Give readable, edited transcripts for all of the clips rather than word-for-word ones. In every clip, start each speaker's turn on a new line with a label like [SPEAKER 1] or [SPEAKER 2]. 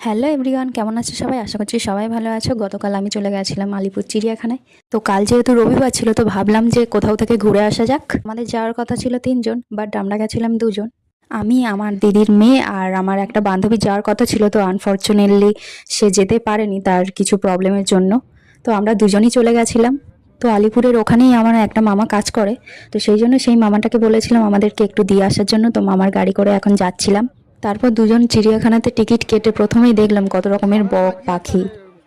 [SPEAKER 1] Hello everyone, কেমন আছো সবাই? আশা করছি সবাই ভালো আছো। গতকাল আমি চলে গেছিলাম আলিপুর চিড়িয়াখানায়। তো কাল যেহেতু রবিবার ছিল, তো ভাবলাম যে কোথাও থেকে ঘুরে আসা যাক। আমাদের যাওয়ার কথা ছিল 3 জন, বাট আমরা গেছিলাম 2 জন। আমি, আমার দিদির মেয়ে আর আমার একটা বান্ধবী যাওয়ার কথা ছিল। তো আনফর্চুনেটলি সে যেতে পারেনি তার কিছু প্রবলেমের জন্য। তো আমরা 2জনই চলে গেছিলাম। তো আলিপুরের ওখানেই আমার একটা মামা কাজ করে। তো সেই জন্য সেই মামাটাকে বলেছিলাম আমাদেরকে একটু দিয়ে আসার জন্য। তো মামার গাড়ি করে এখন যাচ্ছিলাম। তারপর 2জন চিড়িয়াখানাতে টিকিট কেটে প্রথমেই দেখলাম কত রকমের বক পাখি।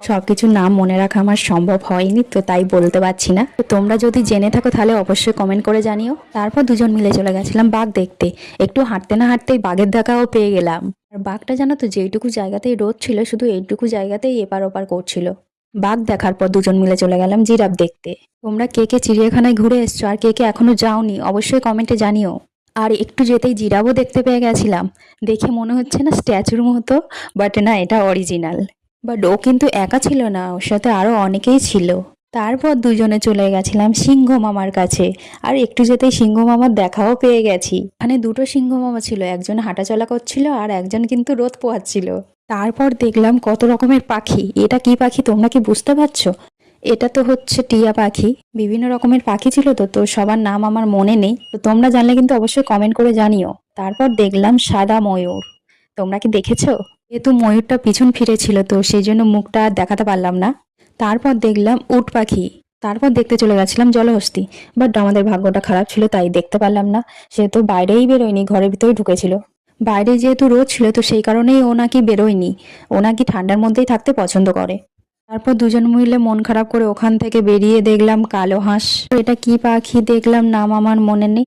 [SPEAKER 1] সবকিছুর নাম মনে রাখা আমার সম্ভব হয়নি, তো তাই বলতে পারছি না। তো তোমরা যদি জেনে থাকো তাহলে অবশ্যই কমেন্ট করে জানিও। তারপর 2জন মিলে চলে গেছিলাম বাঘ দেখতে। একটু হাঁটতে না হাঁটতেই বাঘের দেখাও পেয়ে গেলাম। আর বাঘটা জানো তো, যেইটুকু জায়গাতেই রোদ ছিল শুধু এইটুকু জায়গাতেই এপার ওপার করছিল। বাঘ দেখার পর 2জন মিলে চলে গেলাম জিরাফ দেখতে। তোমরা কে কে চিড়িয়াখানায় ঘুরে এসছো আর কে কে এখনো যাওনি অবশ্যই কমেন্টে জানিও। আর একটু যেতেই জিরাফও দেখতে পেয়ে গেছিলাম। দেখে মনে হচ্ছে না স্ট্যাচুর মতো, বাট না, এটা অরিজিনাল। বাট ও কিন্তু একা ছিল না, ওর সাথে আরো অনেকেই ছিল। তারপর 2জনে চলে গেছিলাম সিংহ মামার কাছে। আর একটু যেতেই সিংহ মামার দেখাও পেয়ে গেছি। এখানে 2টো সিংহ মামা ছিল, একজন হাঁটাচলা করছিল আর একজন কিন্তু রোদ পোহাচ্ছিল। তারপর দেখলাম কত রকমের পাখি। এটা কি পাখি তোমরা কি বুঝতে পারছো? এটা তো হচ্ছে টিয়া পাখি। বিভিন্ন রকমের পাখি ছিল, তো সবার নাম আমার মনে নেই। তো তোমরা জানলে কিন্তু অবশ্যই কমেন্ট করে জানিও। তারপর দেখলাম সাদা ময়ূর। তোমরা কি দেখেছো? যেহেতু ময়ূরটা পিছন ফিরে ছিল, তো সেই জন্য মুখটা আর দেখাতে পারলাম না। তারপর দেখলাম উট পাখি। তারপর দেখতে চলে গেছিলাম জলহস্তি। বাট আমাদের ভাগ্যটা খারাপ ছিল, তাই দেখতে পারলাম না। সে তো বাইরেই বেরোয়নি, ঘরের ভিতরেই ঢুকেছিল। বাইরে যেহেতু রোদ ছিল, তো সেই কারণেই ও নাকি বেরোয়নি। ও নাকি ঠান্ডার মধ্যেই থাকতে পছন্দ করে। তারপর 2জন মিলে মন খারাপ করে ওখান থেকে বেরিয়ে দেখলাম কালো হাঁস। এটা কি পাখি দেখলাম নাম আমার মনে নেই।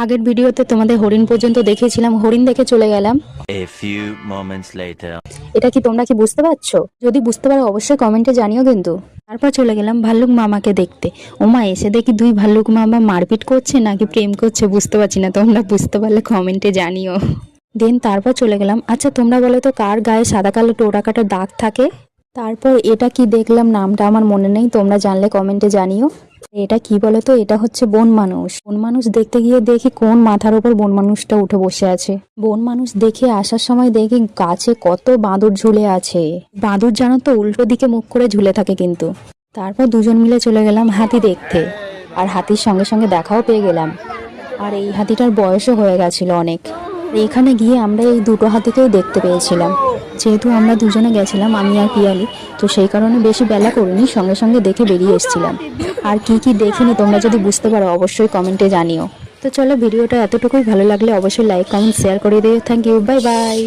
[SPEAKER 1] আগের ভিডিওতে তোমাদের হরিণ পর্যন্ত দেখিয়েছিলাম, হরিণ দেখে চলে গেলাম।
[SPEAKER 2] A few moments later.
[SPEAKER 1] এটা কি তোমরা কি বুঝতে পারছো? যদি বুঝতে পারো অবশ্যই কমেন্টে জানিও কিন্তু। তারপর চলে গেলাম ভাল্লুক মামাকে দেখতে। ওমা, এসে দেখি 2 ভাল্লুক মামা মারপিট করছে নাকি প্রেম করছে বুঝতে পারছি না, তোমরা বুঝতে পারলে কমেন্টে জানিও। দেন তারপর চলে গেলাম। আচ্ছা তোমরা বলো তো, কার গায়ে সাদা কালো টোটা কাটা দাগ থাকে? তারপর এটা কি দেখলাম নামটা আমার মনে নেই, তোমরা জানলে কমেন্টে জানিও। এটা কি বলো তো, এটা হচ্ছে বন মানুষ। বন মানুষ দেখতে গিয়ে দেখি কোন মাথার উপর বন মানুষটা উঠে বসে আছে। বন মানুষ দেখে আসার সময় দেখি গাছে কত বাঁদর ঝুলে আছে। বাঁদর জানো তো উল্টো দিকে মুখ করে ঝুলে থাকে কিন্তু। তারপর 2জন মিলে চলে গেলাম হাতি দেখতে। আর হাতির সঙ্গে সঙ্গে দেখাও পেয়ে গেলাম। আর এই হাতিটার বয়সও হয়ে গেছিল অনেক। এখানে গিয়ে আমরা এই 2টো হাতিকেই দেখতে পেয়েছিলাম। যেহেতু আমরা 2জনে গেছিলাম, আমি আর পিয়ালি, তো সেই কারণে বেশি বেলা করিনি, সঙ্গে সঙ্গে দেখে বেরিয়ে এসেছিলাম। আর কি কি দেখিনি তোমরা যদি বুঝতে পারো অবশ্যই কমেন্টে জানিও। তো চলো, ভিডিওটা এতটুকুই। ভালো লাগলে অবশ্যই লাইক কমেন্ট শেয়ার করে দিও। Thank you, bye by.